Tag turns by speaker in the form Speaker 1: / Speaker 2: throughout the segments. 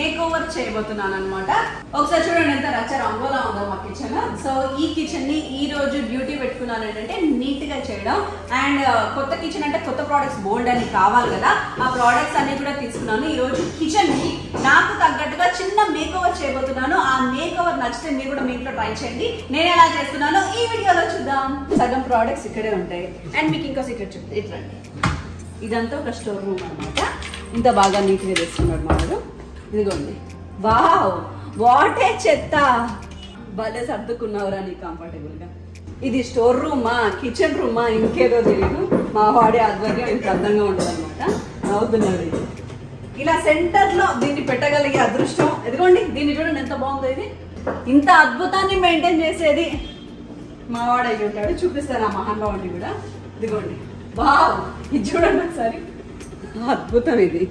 Speaker 1: Make over చేయబోతున్నాను అనమాట. ఒకసారి చూడండి ఎంత రచ్చ రంగోలా ఉందో మా కిచెన్. సో ఈ కిచెన్ ని ఈ రోజు డ్యూటీ పెట్టుకున్నాను ఏంటంటే నీట్ గా చేయడం. అండ్ కొత్త కిచెన్ అంటే కొత్త ప్రోడక్ట్స్ బోల్డ్ అని కావాలి కదా, ఆ ప్రోడక్ట్స్ అన్ని కూడా తీసుకున్నాను. ఈ రోజు కిచెన్ ని నాకు తగ్గట్టుగా చిన్న మేక్ ఓవర్ చేయబోతున్నాను. ఆ మేక్ ఓవర్ నచ్చితే మీరు కూడా మీ ఇంట్లో ట్రై చేయండి. నేను ఎలా చేస్తున్నానో ఈ వీడియోలో చూద్దాం. సగం ప్రోడక్ట్స్ ఇక్కడే ఉంటాయి. అండ్ మీకు ఇంకో సీక్రెట్ చెప్తాను, ఇట్లండి. ఇదంతా ఒక స్టోర్ రూమ్ అనమాట. ఇంత బాగా నీట్గా తెస్తున్నాడు మావాడు. ఇదిగోండి, వావ్ వాటే చెత్త, భలే సర్దుకున్నావురా నీ కంఫర్టబుల్గా. ఇది స్టోర్ రూమా కిచెన్ రూమా ఇంకేదో తెలియదు. మా వాడే ఆధ్వర్యం ఇంత అందంగా ఉండదు అనమాట. నవ్వుతున్నాడు. ఇది ఇలా సెంటర్లో దీన్ని పెట్టగలిగే అదృష్టం. ఎదుగోండి, దీన్ని చూడండి ఎంత బాగుందో. ఇది ఇంత అద్భుతాన్ని మెయింటైన్ చేసేది మా వాడు అయ్యి ఉంటాడు. చూపిస్తాను ఆ మహానుభావుడిని కూడా. ఇదిగోండి, వావ్ ఇది చూడండి ఒకసారి. అద్భుతం ఇది.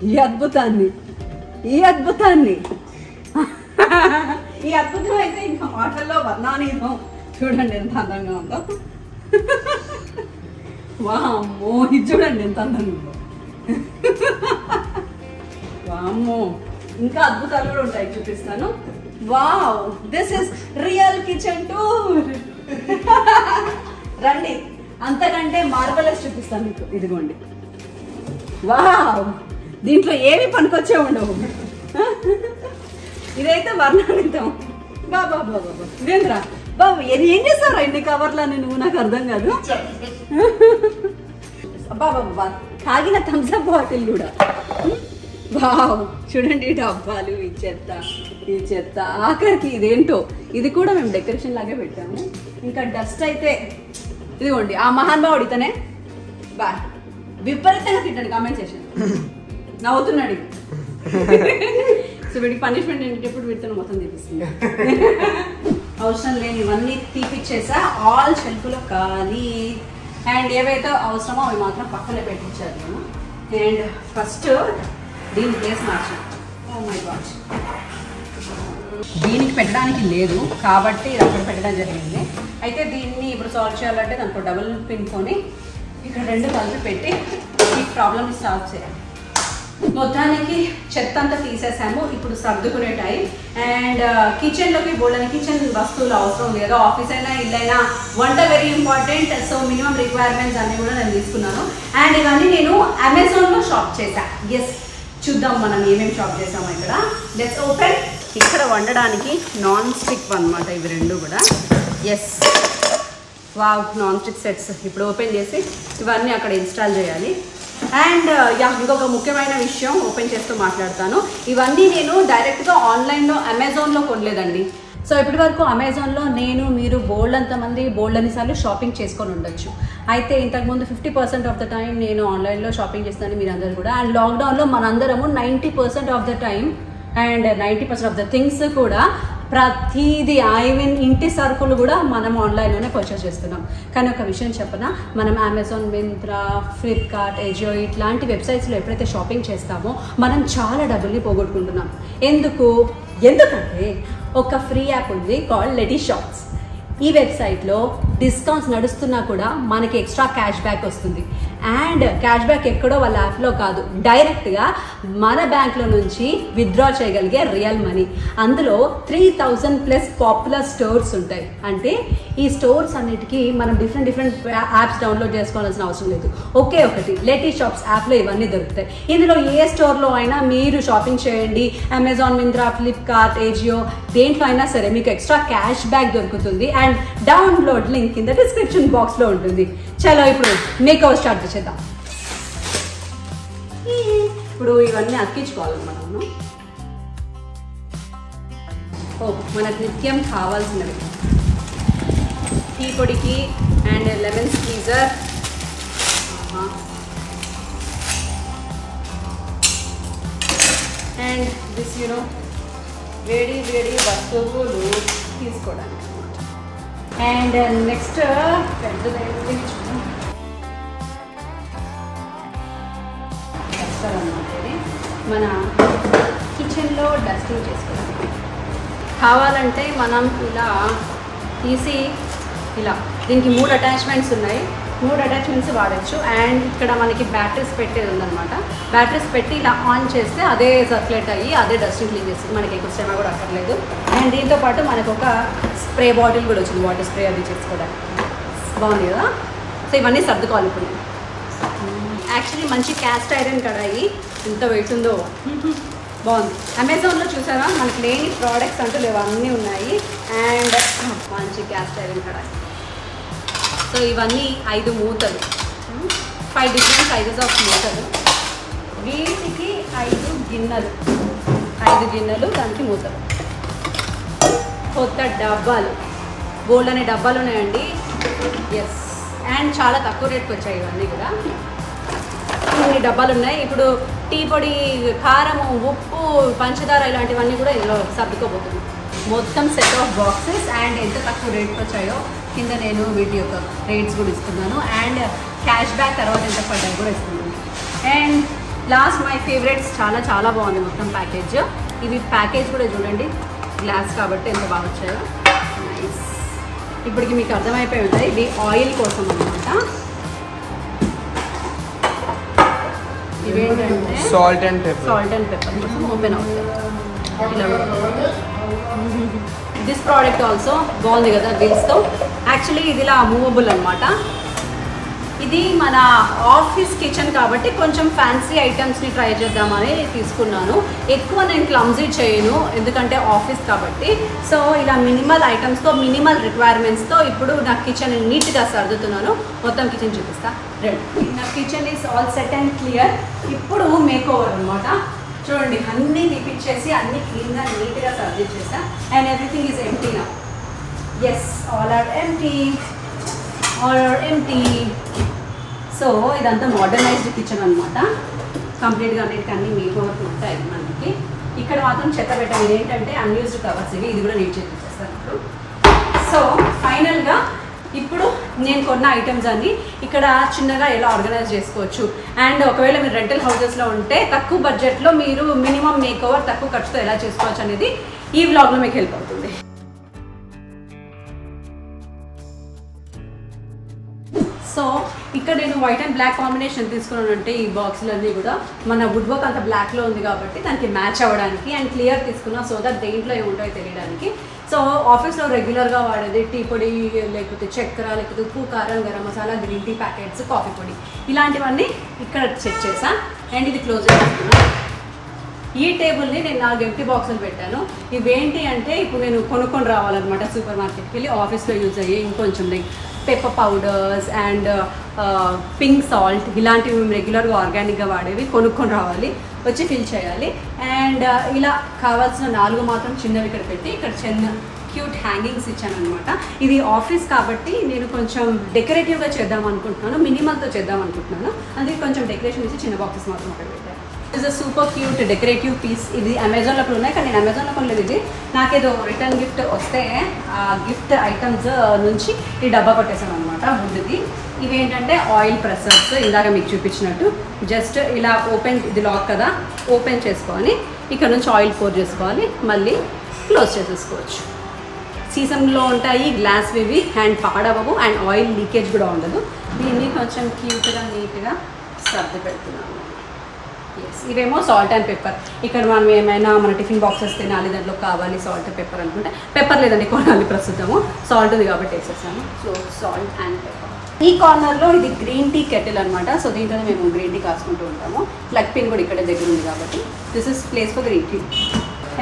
Speaker 1: ఈ అద్భుతాన్ని ఈ అద్భుతం అయితే ఇంకా మాటల్లో వర్ణానీయం. చూడండి ఎంత అందంగా ఉందో. వామ్మో ఇది చూడండి ఎంత అందంగా ఉందో. వామ్మో ఇంకా అద్భుతాలు కూడా ఉంటాయి, చూపిస్తాను. Wow this is real kitchen tour. రండి, అంతకంటే మార్వెలస్ చూపిస్తాను మీకు. ఇదిగోండి, వావ్ దీంట్లో ఏమి పనికొచ్చే ఉండవు. ఇదైతే వర్ణానితం. బాబా బాబా ఇదేంద్రా బాబు, ఏం చేస్తావురా ఇన్ని కవర్లా? నువ్వు నాకు అర్థం కాదు. బాబా తాగిన థమ్స్అప్ బాటిల్ కూడా. వావ్ చూడండి, ఈ డబ్బాలు, ఈ చెత్త, ఆఖరికి ఇదేంటో ఇది కూడా మేము డెకరేషన్ లాగే పెట్టాము. ఇంకా డస్ట్ అయితే ఇదిగోండి, ఆ మహానుభావుడు ఇతనే. బా విపరీతంగా తింటాడు, కామెంట్ చేశాను. నవ్వుతున్నాడు. సో వీడికి పనిష్మెంట్ ఏంటప్పుడు వీడితో మొత్తం తీపిస్తుంది. అవసరం లేని ఇవన్నీ తీపిచ్చేసా. ఆల్ షెల్ఫ్లో ఖాళీ. అండ్ ఏవైతే అవసరమో అవి మాత్రం పక్కనే పెట్టించారు నేను. అండ్ ఫస్ట్ దీని ప్లేస్ మార్చాను. ఓ మై గాడ్, దీనికి పెట్టడానికి లేదు కాబట్టి అక్కడ పెట్టడం జరిగింది. అయితే దీన్ని ఇప్పుడు సాల్వ్ చేయాలంటే దాంట్లో డబుల్ పిన్కొని ఇక్కడ రెండు కలిపి పెట్టి ఈ ప్రాబ్లమ్ని సాల్వ్ చేయాలి. మొత్తానికి చెత్త అంతా తీసేసాము. ఇప్పుడు సర్దుకునే టైం. అండ్ కిచెన్లోకి బోల్డని కిచెన్ వస్తువులు అవసరం ఉంది కదా. ఆఫీస్ అయినా ఇల్లైనా వంట very important. So minimum requirements అన్నీ కూడా నేను తీసుకున్నాను. అండ్ ఇవన్నీ నేను అమెజాన్లో షాప్ చేశాను. ఎస్, చూద్దాం మనం ఏమేమి షాప్ చేసాము ఇక్కడ. Let's open. ఇక్కడ వండడానికి నాన్ స్టిక్ అనమాట ఇవి రెండు కూడా. Yes, wow non stick sets. ఇప్పుడు ఓపెన్ చేసి ఇవన్నీ అక్కడ ఇన్స్టాల్ చేయాలి. అండ్ ఇంకొక ముఖ్యమైన విషయం ఓపెన్ చేస్తూ మాట్లాడతాను. ఇవన్నీ నేను డైరెక్ట్గా ఆన్లైన్లో అమెజాన్లో కొనలేదండి. సో ఇప్పటి వరకు అమెజాన్లో మీరు బోల్డ్ అంతమంది బోల్డ్ అన్నిసార్లు షాపింగ్ చేసుకొని ఉండొచ్చు. అయితే ఇంతకుముందు 50% ఆఫ్ ద టైం నేను ఆన్లైన్లో షాపింగ్ చేస్తాను, మీరు అందరూ కూడా. అండ్ లాక్డౌన్లో మనందరము 90% of the time and 90% of the things కూడా ప్రతిదీ ఇంటి సరుకులు కూడా మనం ఆన్లైన్లోనే పర్చేస్ చేస్తున్నాం. కానీ ఒక విషయం చెప్పనా, మనం అమెజాన్, మింత్రా, ఫ్లిప్కార్ట్, ఎజియో ఇట్లాంటి వెబ్సైట్స్లో ఎప్పుడైతే షాపింగ్ చేస్తామో మనం చాలా డబ్బుల్ని పోగొట్టుకుంటున్నాం. ఎందుకంటే ఒక ఫ్రీ యాప్ ఉంది కాల్డ్ లెటీ షాప్స్. ఈ వెబ్సైట్లో డిస్కౌంట్స్ నడుస్తున్నా కూడా మనకి ఎక్స్ట్రా క్యాష్ బ్యాక్ వస్తుంది. అండ్ క్యాష్ బ్యాక్ ఎక్కడో వాళ్ళ యాప్లో కాదు, డైరెక్ట్గా మన బ్యాంక్లో నుంచి విత్డ్రా చేయగలిగే రియల్ మనీ. అందులో 3000+ పాపులర్ స్టోర్స్ ఉంటాయి. అంటే ఈ స్టోర్స్ అన్నిటికీ మనం డిఫరెంట్ యాప్స్ డౌన్లోడ్ చేసుకోవాల్సిన అవసరం లేదు. ఒకే ఒకటి లెటీ షాప్స్ యాప్లో ఇవన్నీ దొరుకుతాయి. ఇందులో ఏ స్టోర్లో అయినా మీరు షాపింగ్ చేయండి, అమెజాన్, మింత్రా, ఫ్లిప్కార్ట్, ఏజియో, దేంట్లో అయినా సరే మీకు ఎక్స్ట్రా క్యాష్ బ్యాక్ దొరుకుతుంది. అండ్ డౌన్లోడ్ లింక్ కింద డిస్క్రిప్షన్ బాక్స్లో ఉంటుంది. చలో ఇప్పుడు మేకప్ స్టార్ట్ చేద్దాం. ఇప్పుడు ఇవన్నీ అతికించుకోవాలన్నమాట మనం. మనకు నిత్యం కావాల్సినవి టీ పొడికి and lemon squeezer, and this వేడి వస్తువులు తీసుకోవడానికి. అండ్ నెక్స్ట్ పెద్దదైతే డస్టర్ అన్నమాట. ఇది మన కిచెన్లో డస్టింగ్ చేసుకోవడానికి కావాలంటే మనం ఇలా తీసి దీనికి 3 అటాచ్మెంట్స్ ఉన్నాయి. 3 అటాచ్మెంట్స్ వాడచ్చు. అండ్ ఇక్కడ మనకి బ్యాటరీస్ పెట్టేది ఉందన్నమాట. బ్యాటరీస్ పెట్టి ఇలా ఆన్ చేస్తే అదే సర్క్యులేట్ అయ్యి అదే డస్ట్ని క్లీన్ చేస్తుంది, మనకి ఎక్కువ శ్రమ కూడా అక్కర్లేదు. అండ్ దీంతో పాటు మనకు ఒక స్ప్రే బాటిల్ కూడా వచ్చింది, వాటర్ స్ప్రే అది చేసుకోవడానికి. బాగుంది కదా. సో ఇవన్నీ సర్దుకోవాలి ఇప్పుడు. యాక్చువల్లీ మంచి క్యాస్ట్ ఐరన్ కడాయి, ఎంత వెయిట్ ఉందో, బాగుంది. అమెజాన్లో చూసారా, మనకి లేని ప్రోడక్ట్స్ అంటూ లేవు, అన్నీ ఉన్నాయి. అండ్ మంచి క్యాస్ట్ ఐరన్ కడాయి. సో ఇవన్నీ 5 మూతలు, 5 డిఫరెంట్ సైజెస్ ఆఫ్ మూతలు. వీటికి 5 గిన్నెలు, 5 గిన్నెలు, దానికి మూతలు. కొత్త డబ్బాలు, బోల్డ్ అనే డబ్బాలు ఉన్నాయండి. ఎస్, అండ్ చాలా తక్కువ రేట్కి వచ్చాయి ఇవన్నీ కూడా. ఇన్ని డబ్బాలు ఉన్నాయి. ఇప్పుడు టీ పొడి, కారము, ఉప్పు, పంచదార ఇలాంటివన్నీ కూడా ఇందులో సర్దుకోబోతుంది. మొత్తం సెట్ ఆఫ్ బాక్సెస్. అండ్ ఎంత తక్కువ రేట్కి వచ్చాయో కింద నేను వీటి యొక్క రేట్స్ కూడా ఇస్తున్నాను. అండ్ క్యాష్ బ్యాక్ తర్వాత ఎంత పడ్డాయి కూడా ఇస్తున్నాను. అండ్ లాస్ట్ మై ఫేవరెట్స్, చాలా చాలా బాగుంది మొత్తం ప్యాకేజ్. ఇవి ప్యాకేజ్ కూడా చూడండి, గ్లాస్ కాబట్టి ఎంత బాగా వచ్చాయో. నైస్. ఇప్పటికి మీకు అర్థమైపోయి ఉంటాయి, ఇది ఆయిల్ కోసం అనమాట. ఇవేంటంటే
Speaker 2: సాల్ట్ అండ్ పెప్పర్
Speaker 1: కోసం ఓపెన్ అవుతుంది. దిస్ ప్రోడక్ట్ ఆల్సో బాగుంది కదా వీల్స్తో. యాక్చువల్లీ ఇది ఇలా మూవబుల్ అనమాట. ఇది మన ఆఫీస్ కిచెన్ కాబట్టి కొంచెం ఫ్యాన్సీ ఐటమ్స్ని ట్రై చేద్దామని తీసుకున్నాను. ఎక్కువ నేను క్లమ్జీ చేయను, ఎందుకంటే ఆఫీస్ కాబట్టి. సో ఇలా మినిమల్ ఐటమ్స్తో, మినిమల్ రిక్వైర్మెంట్స్తో ఇప్పుడు నా కిచెన్ నీట్గా సర్దుతున్నాను. మొత్తం కిచెన్ చూపిస్తా. రెడీ. నా kitchen is all set and clear. ఇప్పుడు మేక్ ఓవర్ అనమాట. చూడండి, అన్నీ తీపిచ్చేసి అన్నీ క్లీన్గా నీట్గా సర్దిచ్చేసా. అండ్ ఎవ్రీథింగ్ ఈజ్ ఎంప్టీ నా. Yes, all are empty. So ఇదంతా మోడర్నైజ్డ్ కిచెన్ అనమాట. కంప్లీట్గా అన్నిటికీ అన్నీ మేక్ ఓవర్ ఉంటాయి మనకి. ఇక్కడ మాత్రం చెత్త పెట్టాలి. ఏంటంటే అన్యూజ్డ్ కవర్స్ ఇవి, ఇది కూడా నీట్ చేసేస్తాను ఇప్పుడు. సో ఫైనల్గా ఇప్పుడు నేను కొన్న ఐటమ్స్ అన్నీ ఇక్కడ చిన్నగా ఎలా ఆర్గనైజ్ చేసుకోవచ్చు. అండ్ ఒకవేళ మీరు రెంటల్ హౌసెస్లో ఉంటే తక్కువ బడ్జెట్లో మీరు మినిమం మేక్ ఓవర్ తక్కువ ఖర్చుతో ఎలా చేసుకోవచ్చు అనేది ఈ వ్లాగ్లో మీకు హెల్ప్ అవుతుంది. సో ఇక్కడ నేను వైట్ అండ్ బ్లాక్ కాంబినేషన్ తీసుకున్నానంటే ఈ బాక్సులన్నీ కూడా మన వుడ్ వర్క్ అంత బ్లాక్లో ఉంది కాబట్టి దానికి మ్యాచ్ అవ్వడానికి. అండ్ క్లియర్ తీసుకున్నా సో దట్ దేంట్లో ఏముంటాయో తెలియడానికి. సో ఆఫీస్లో రెగ్యులర్గా వాడేది టీ పొడి, లేకపోతే చక్కెర, లేకపోతే ఉప్పు, కారం, garam masala, green tea packets, coffee పొడి, ఇలాంటివన్నీ ఇక్కడ చెక్ చేసా. అండ్ ఇది క్లోజ్ చేస్తున్నా. ఈ టేబుల్ని నేను 4 ఎంటీ బాక్సులు పెట్టాను. ఇవేంటి అంటే ఇప్పుడు నేను కొనుక్కొని రావాలన్నమాట సూపర్ మార్కెట్కి వెళ్ళి. ఆఫీస్లో యూజ్ అయ్యే ఇంకొంచెం like pepper powders and pink salt, ఇలాంటివి మేము రెగ్యులర్గా ఆర్గానిక్గా వాడేవి కొనుక్కొని రావాలి, వచ్చి ఫిల్ చేయాలి. అండ్ ఇలా కావాల్సిన 4 మాత్రం చిన్నవి ఇక్కడ పెట్టి ఇక్కడ చిన్న క్యూట్ హ్యాంగింగ్స్ ఇచ్చాను అనమాట. ఇది ఆఫీస్ కాబట్టి నేను కొంచెం డెకరేటివ్గా చేద్దాం అనుకుంటున్నాను, మినిమల్తో చేద్దాం అనుకుంటున్నాను. అందుకే కొంచెం డెకరేషన్ ఇచ్చి చిన్న బాక్సెస్ మాత్రం అక్కడ పెట్టాను. Is a super cute decorative piece. ఇది అమెజాన్లో కూడా ఉన్నాయి, కానీ నేను అమెజాన్లో కొనలేదు. ఇది నాకేదో రిటర్న్ గిఫ్ట్ వస్తే ఆ గిఫ్ట్ ఐటమ్స్ నుంచి ఈ డబ్బా కొట్టేసాను అనమాట వుడ్ది. ఇవేంటంటే ఆయిల్ ప్రెసర్స్, ఇందాక మీకు చూపించినట్టు. జస్ట్ ఇలా ఓపెన్, ఇది లాక్ కదా, ఓపెన్ చేసుకొని ఇక్కడ నుంచి ఆయిల్ పోర్ చేసుకోవాలి, మళ్ళీ క్లోజ్ చేసేసుకోవచ్చు. సీజన్లో ఉంటాయి, గ్లాస్ ఇవి, అండ్ పాడవవు, అండ్ ఆయిల్ లీకేజ్ కూడా ఉండదు. దీన్ని కొంచెం క్యూట్గా నీట్గా సర్ది పెడుతున్నాను. ఎస్, ఇవేమో సాల్ట్ అండ్ పెప్పర్. ఇక్కడ మనం ఏమైనా మన టిఫిన్ బాక్సెస్ తినాలి, దాంట్లో కావాలి సాల్ట్ పెప్పర్ అనుకుంటే, పెప్పర్ లేదండి కొనాలి ప్రస్తుతము, సాల్ట్ ఉంది కాబట్టి వేసేసాను. So salt and pepper. ఈ కార్నర్లో ఇది గ్రీన్ టీ కెటిల్ అనమాట. సో దీంట్లో మేము గ్రీన్ టీ కాసుకుంటూ ఉంటాము. ప్లగ్ పిన్ కూడా ఇక్కడ దగ్గర ఉంది కాబట్టి this is place for green tea.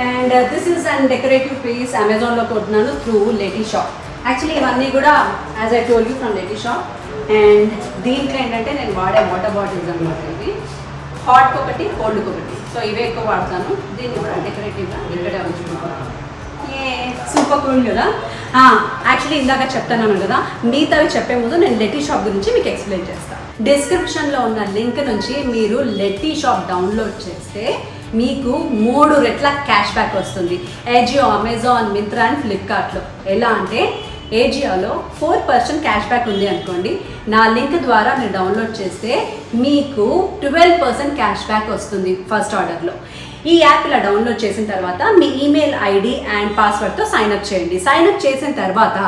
Speaker 1: And this is and decorative piece అమెజాన్లో కొట్టినాను త్రూ లెటీ షాప్. యాక్చువల్లీ ఇవన్నీ కూడా as I told you from Lety shop. And దీంట్లో ఏంటంటే నేను వాడే వాటర్ బాటిల్స్ అనమాట. ఇవి హాట్కి ఒకటి, కోల్డ్కి ఒకటి. సో ఇవే ఎక్కువ వాడతాను. దీన్ని కూడా డెకరేటివ్గా ఇక్కడే ఉంచుకుంటాను. సూపర్ కూల్ కదా. యాక్చువల్లీ ఇందాక చెప్తున్నాను కదా, మిగతావి చెప్పే ముందు నేను లెటీ షాప్ గురించి మీకు ఎక్స్ప్లెయిన్ చేస్తాను. డిస్క్రిప్షన్లో ఉన్న లింక్ నుంచి మీరు లెటీ షాప్ డౌన్లోడ్ చేస్తే మీకు 3 రెట్ల క్యాష్ బ్యాక్ వస్తుంది. ఏజియో, అమెజాన్, మింత్రా అండ్ ఫ్లిప్కార్ట్లో. ఎలా అంటే ఏజియోలో 4% క్యాష్ బ్యాక్ ఉంది అనుకోండి, నా లింక్ ద్వారా మీరు డౌన్లోడ్ చేస్తే మీకు 12% క్యాష్ బ్యాక్ వస్తుంది ఫస్ట్ ఆర్డర్లో. ఈ యాప్ ఇలా డౌన్లోడ్ చేసిన తర్వాత మీ ఈమెయిల్ ఐడి అండ్ పాస్వర్డ్తో సైన్అప్ చేయండి. సైన్అప్ చేసిన తర్వాత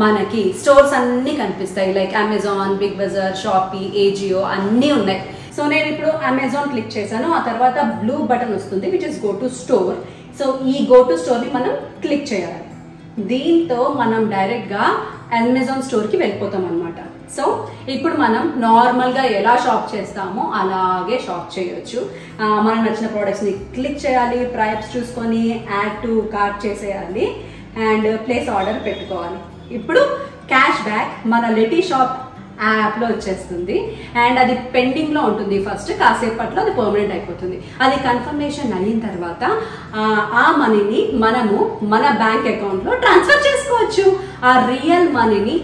Speaker 1: మనకి స్టోర్స్ అన్నీ కనిపిస్తాయి. Like Amazon, Big Bazaar, Shopee, Ajio అన్నీ ఉన్నాయి. సో నేను ఇప్పుడు అమెజాన్ క్లిక్ చేశాను. ఆ తర్వాత బ్లూ బటన్ వస్తుంది which is go to store. So ఈ గో టు స్టోర్ని మనం క్లిక్ చేయాలి. దీంతో మనం డైరెక్ట్గా అమెజాన్ స్టోర్కి వెళ్ళిపోతాం అనమాట. సో ఇప్పుడు మనం నార్మల్గా ఎలా షాప్ చేస్తామో అలాగే షాప్ చేయొచ్చు. మనకు నచ్చిన ప్రోడక్ట్స్ని క్లిక్ చేయాలి, ప్రైస్ చూసుకొని యాడ్ టు కార్ట్ చేసేయాలి అండ్ ప్లేస్ ఆర్డర్ పెట్టుకోవాలి. ఇప్పుడు క్యాష్ బ్యాక్ మన లెటీ షాప్ యాప్లో వచ్చేస్తుంది అండ్ అది పెండింగ్లో ఉంటుంది. ఫస్ట్ కాసేపట్లో అది పర్మనెంట్ అయిపోతుంది. అది కన్ఫర్మేషన్ అయిన తర్వాత ఆ మనీని మనము మన బ్యాంక్ అకౌంట్లో ట్రాన్స్ఫర్ చేసుకోవచ్చు. ఆ రియల్ మనీని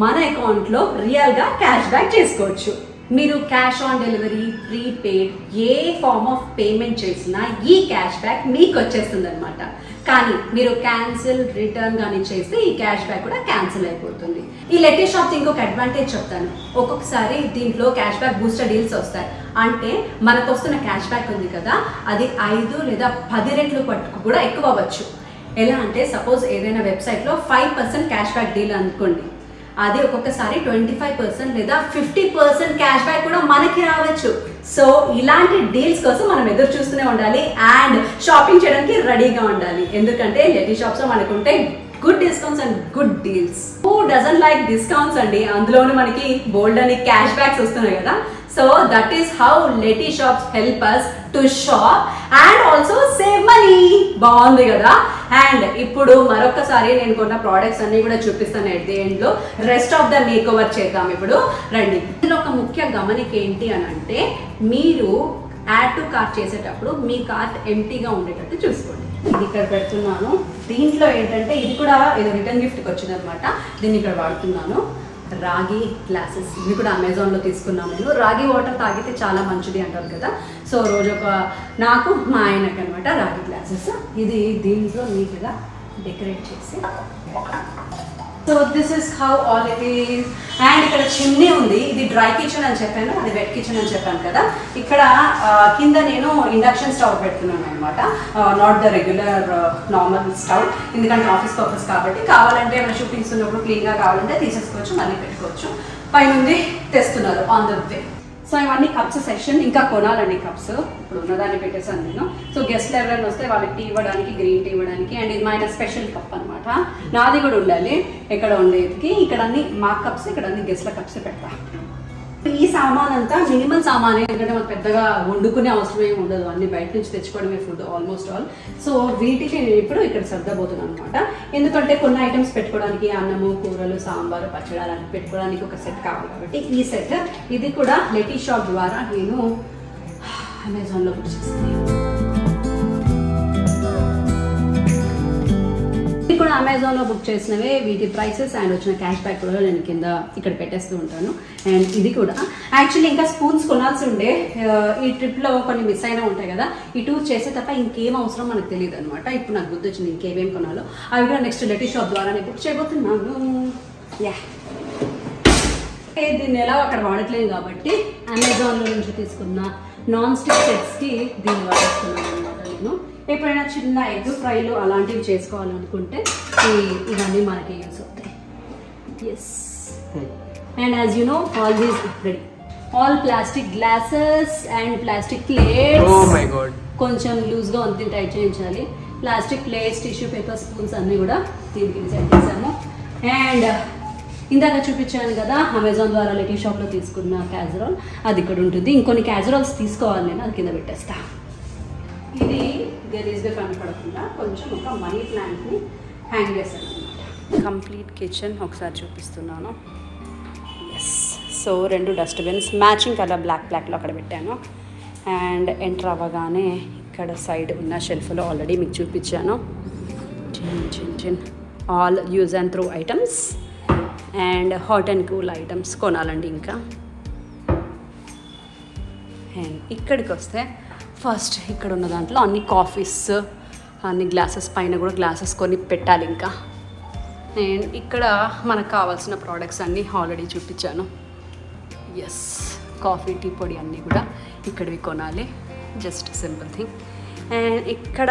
Speaker 1: మన అకౌంట్లో రియల్గా క్యాష్ బ్యాక్ చేసుకోవచ్చు. మీరు క్యాష్ ఆన్ డెలివరీ, ప్రీపెయిడ్ ఏ ఫార్మ్ ఆఫ్ పేమెంట్ చేసినా ఈ క్యాష్ బ్యాక్ మీకు వచ్చేస్తుంది అనమాట. కానీ మీరు క్యాన్సిల్, రిటర్న్ కానీ చేస్తే ఈ క్యాష్ బ్యాక్ కూడా క్యాన్సిల్ అయిపోతుంది. ఈ లెటీ షాప్స్ ఇంకొక అడ్వాంటేజ్ చెప్తాను. ఒక్కొక్కసారి దీంట్లో క్యాష్ బ్యాక్ బూస్టర్ డీల్స్ వస్తాయి. అంటే మనకు వస్తున్న క్యాష్ బ్యాక్ ఉంది కదా, అది 5 లేదా 10 రెట్లు పట్టుకు కూడా ఎక్కువ అవ్వచ్చు. ఎలా అంటే సపోజ్ ఏదైనా వెబ్సైట్లో 5% క్యాష్ బ్యాక్ డీల్ అనుకోండి, అది ఒక్కొక్కసారి 25% లేదా 50% క్యాష్ బ్యాక్ కూడా మనకి రావచ్చు. సో ఇలాంటి డీల్స్ కోసం మనం ఎదురు చూస్తూనే ఉండాలి అండ్ షాపింగ్ చేయడానికి రెడీగా ఉండాలి. ఎందుకంటే లెటీ షాప్స్ లో మనకుంటే good discounts and good deals. Who doesn't like discounts అండి? అందులోనూ మనకి బోల్డ్ అని క్యాష్ బ్యాక్స్ వస్తున్నాయి కదా. So that is how Letyshops help us to shop and also save money. బాగుంది కదా. అండ్ ఇప్పుడు మరొకసారి నేను కొన్న ప్రోడక్ట్స్ అన్ని కూడా చూపిస్తాను. ఎట్ ది ఎండ్ లో rest of the make over చేద్దాం. ఇప్పుడు రండి. ఇందులో ఒక ముఖ్య గమనిక ఏంటి అని అంటే, మీరు యాడ్ టు కార్ట్ చేసేటప్పుడు మీ కార్ట్ ఎంటీగా ఉండేటట్టు చూసుకోండి. ఇది ఇక్కడ పెడుతున్నాను. దీంట్లో ఏంటంటే ఇది కూడా ఏదో రిటర్న్ గిఫ్ట్కి వచ్చింది అనమాట. దీన్ని ఇక్కడ వాడుతున్నాను. రాగి గ్లాసెస్, ఇవి కూడా అమెజాన్లో తీసుకున్నాను నేను. రాగి వాటర్ తాగితే చాలా మంచిది అంటారు కదా. సో రోజు నాకు మా ఆయనకి అనమాట రాగి గ్లాసెస్. ఇది దీంట్లో నీట్గా డెకరేట్ చేసి, so this is how all it is. And ఇక్కడ చిమ్నీ ఉంది. ఇది డ్రై కిచెన్ అని చెప్పాను, అది వెట్ కిచెన్ అని చెప్పాను కదా. ఇక్కడ కింద నేను ఇండక్షన్ స్టవ్ పెడుతున్నాను అనమాట. Not the regular normal stove, ఎందుకంటే ఆఫీస్ పర్పస్ కాబట్టి. కావాలంటే మన షూటింగ్స్ ఉన్నప్పుడు క్లీన్గా కావాలంటే తీసేసుకోవచ్చు, మళ్ళీ పెట్టుకోవచ్చు. పైనుండి తెస్తున్నారు ఆన్ ద వే. సో ఇవన్నీ కప్స్ సెక్షన్. ఇంకా కొనాలండి కప్స్. ఇప్పుడు ఉన్నదాన్ని పెట్టేసాను నేను. సో గెస్ట్లు ఎవరైనా వస్తే వాళ్ళకి టీ ఇవ్వడానికి, గ్రీన్ టీ ఇవ్వడానికి. అండ్ ఇది మా స్పెషల్ కప్ అనమాట. నాది కూడా ఉండాలి ఎక్కడ ఉండేదికి. ఇక్కడ అన్ని మా కప్స్, ఇక్కడ అన్ని గెస్ట్ల కప్స్ పెడతా. ఈ సామాన్ అంతా మినిమల్ సామాన్, ఎందుకంటే మనకు పెద్దగా వండుకునే అవసరం ఏమి ఉండదు. అన్ని బయట నుంచి తెచ్చుకోవడమే ఫుడ్ ఆల్మోస్ట్ ఆల్. సో వీటికి నేను ఇప్పుడు ఇక్కడ సర్దబోతున్నాను అనమాట. ఎందుకంటే కొన్ని ఐటమ్స్ పెట్టుకోవడానికి, అన్నము, కూరలు, సాంబారు, పచ్చడి అలాంటి పెట్టుకోవడానికి ఒక సెట్ కావాలి కాబట్టి ఈ సెట్. ఇది కూడా లెటీ షాప్ ద్వారా నేను అమెజాన్లో బుక్ చేస్తాను. కూడా అమెజాన్లో బుక్ చేసినవే. వీటి ప్రైసెస్ అండ్ వచ్చిన క్యాష్ బ్యాక్ కూడా నేను కింద ఇక్కడ పెట్టేస్తూ ఉంటాను. అండ్ ఇది కూడా యాక్చువల్లీ ఇంకా స్పూన్స్ కొనాల్సి ఉండే. ఈ ట్రిప్లో కొన్ని మిస్ అయినా ఉంటాయి కదా. ఈ టూర్ చేసే తప్ప ఇంకేం అవసరం మనకు తెలియదు అనమాట. ఇప్పుడు నాకు గుర్తు వచ్చింది ఇంకేమేమి కొనాలో. అవి కూడా నెక్స్ట్ లెటీ షాప్ ద్వారానే బుక్ చేయబోతున్నాను. యా, దీన్ని ఎలా అక్కడ వాడట్లేదు కాబట్టి అమెజాన్లో నుంచి తీసుకున్న నాన్ స్టిక్ సెట్స్కి దీన్ని వాడేస్తున్నాను అనమాట నేను. ఎప్పుడైనా చిన్న ఎగ్ ఫ్రైలు అలాంటివి చేసుకోవాలనుకుంటే ఇవన్నీ మనకి యూస్ అవుతాయి. Yes, and as you know all these ready. All plastic glasses and plastic plates. కొంచెం లూజ్గా ఉంది, టైట్ చేయించాలి. Plastic plates, tissue paper, spoons అన్నీ కూడా దీనికి సెట్ చేసాము. అండ్ ఇందాక చూపించాను కదా అమెజాన్ ద్వారా లెటీ షాప్లో తీసుకున్న క్యాజరోల్, అది ఇక్కడ ఉంటుంది. ఇంకొన్ని క్యాజరోల్స్ తీసుకోవాలి నేను, అది కింద పెట్టేస్తా. ఇది గలీజ్గా కనపడకుండా కొంచెం ఒక మనీ ప్లాంట్ని హ్యాంగ్ చేశాను అనమాట. కంప్లీట్ కిచెన్ ఒకసారి చూపిస్తున్నాను. Yes, so 2 dustbins matching colour బ్లాక్లో అక్కడ పెట్టాను. అండ్ ఎంటర్ అవ్వగానే ఇక్కడ సైడ్ ఉన్న షెల్ఫ్లో ఆల్రెడీ మీకు చూపించాను. చిన్ all use and through items and hot and cool items కొనాలండి ఇంకా. అండ్ ఇక్కడికి వస్తే ఫస్ట్ ఇక్కడ ఉన్న దాంట్లో అన్ని కాఫీస్, అన్ని గ్లాసెస్, పైన కూడా గ్లాసెస్ కొని పెట్టాలి ఇంకా. అండ్ ఇక్కడ మనకు కావాల్సిన ప్రోడక్ట్స్ అన్నీ ఆల్రెడీ చూపించాను. ఎస్, కాఫీ, టీ పొడి అన్నీ కూడా ఇక్కడివి కొనాలి. Just simple thing. అండ్ ఇక్కడ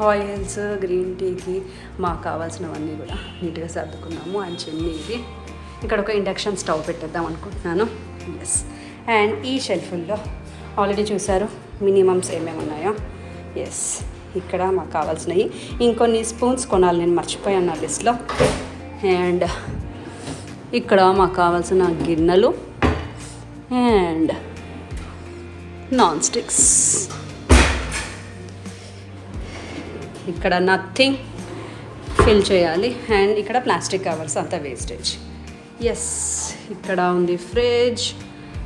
Speaker 1: ఆయిల్స్, గ్రీన్ టీకి మాకు కావాల్సినవన్నీ కూడా నీట్గా సర్దుకున్నాము. అండ్ చిమ్నీ ఇది. ఇక్కడ ఒక ఇండక్షన్ స్టవ్ పెట్టేద్దాం అనుకుంటున్నాను. ఎస్. అండ్ ఈ షెల్ఫుల్లో ఆల్రెడీ చూసారు మినిమమ్స్ ఏమేమి ఉన్నాయో. ఎస్, ఇక్కడ మాకు కావాల్సినవి. ఇంకొన్ని స్పూన్స్ కొనాలి, నేను మర్చిపోయాను నా లిస్ట్లో. అండ్ ఇక్కడ మాకు కావాల్సిన గిన్నెలు అండ్ నాన్ స్టిక్స్. ఇక్కడ నథింగ్, ఫిల్ చేయాలి. అండ్ ఇక్కడ ప్లాస్టిక్ కవర్స్, అంతా వేస్టేజ్. ఎస్, ఇక్కడ ఉంది fridge,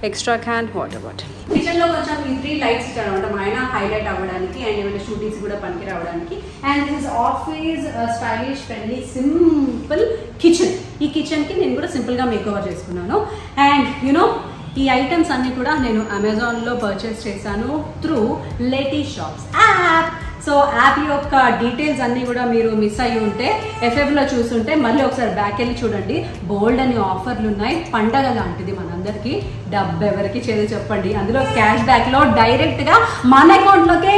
Speaker 1: extra can, water bottle. కిచెన్లో కొంచెం ఈ 3 లైట్స్ ఇచ్చాడు అనమాట మా ఆయన, హైలైట్ అవ్వడానికి అండ్ ఏమైనా షూటింగ్స్ కూడా పనికి రావడానికి. And this office stylish friendly simple kitchen. ఈ కిచెన్కి నేను కూడా సింపుల్గా మేకోవర్ చేసుకున్నాను. అండ్ యూనో ఈ ఐటమ్స్ అన్నీ కూడా నేను అమెజాన్లో పర్చేస్ చేశాను through Letyshops app. So app యొక్క డీటెయిల్స్ అన్నీ కూడా మీరు మిస్ అయ్యి ఉంటే ఎఫ్ఎఫ్లో చూస్తుంటే మళ్ళీ ఒకసారి బ్యాక్ వెళ్ళి చూడండి. బోల్డ్ అని ఆఫర్లు ఉన్నాయి. పండగ లాంటిది మనందరికీ. డబ్బు ఎవరికి చేదు చెప్పండి. అందులో క్యాష్ బ్యాక్లో డైరెక్ట్గా మన అకౌంట్లోకే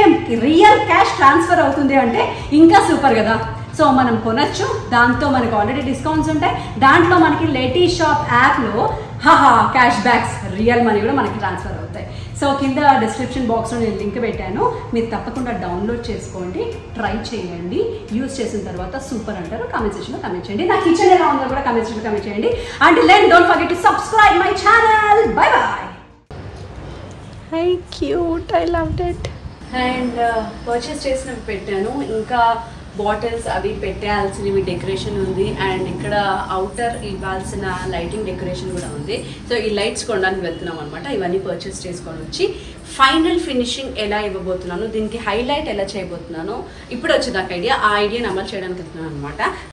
Speaker 1: రియల్ క్యాష్ ట్రాన్స్ఫర్ అవుతుంది అంటే ఇంకా సూపర్ కదా. సో మనం కొనచ్చు, దాంతో మనకు ఆల్రెడీ డిస్కౌంట్స్ ఉంటాయి. దాంట్లో మనకి లేటీ షాప్ యాప్లో క్యాష్ బ్యాక్స్, రియల్ మనీ కూడా మనకి ట్రాన్స్ఫర్ అవుతాయి. సో కింద డిస్క్రిప్షన్ బాక్స్లో నేను లింక్ పెట్టాను, మీరు తప్పకుండా డౌన్లోడ్ చేసుకోండి, ట్రై చేయండి. యూజ్ చేసిన తర్వాత సూపర్ అంటారు. కామెంట్ సెక్షన్లో కామెంట్ చేయండి. నా కిచెన్ ఎలా ఉందో కూడా కామెంట్ సెక్షన్లో కామెంట్ చేయండి. And then don't forget to subscribe my channel. Bye bye.
Speaker 2: Hi cute, I loved it.
Speaker 1: And purchase చేసినవి పెట్టాను. ఇంకా బాటిల్స్ అవి పెట్టాల్సినవి డెకరేషన్ ఉంది. అండ్ ఇక్కడ అవుటర్ ఇవ్వాల్సిన లైటింగ్ డెకరేషన్ కూడా ఉంది. సో ఈ లైట్స్ కొనడానికి వెళ్తున్నాం అనమాట. ఇవన్నీ పర్చేస్ చేసుకొని వచ్చి ఫైనల్ ఫినిషింగ్ ఎలా ఇవ్వబోతున్నాను, దీనికి హైలైట్ ఎలా చేయబోతున్నాను ఇప్పుడు వచ్చే నాకు ఐడియా. ఆ ఐడియాని అమలు చేయడానికి వెళ్తున్నాను అనమాట.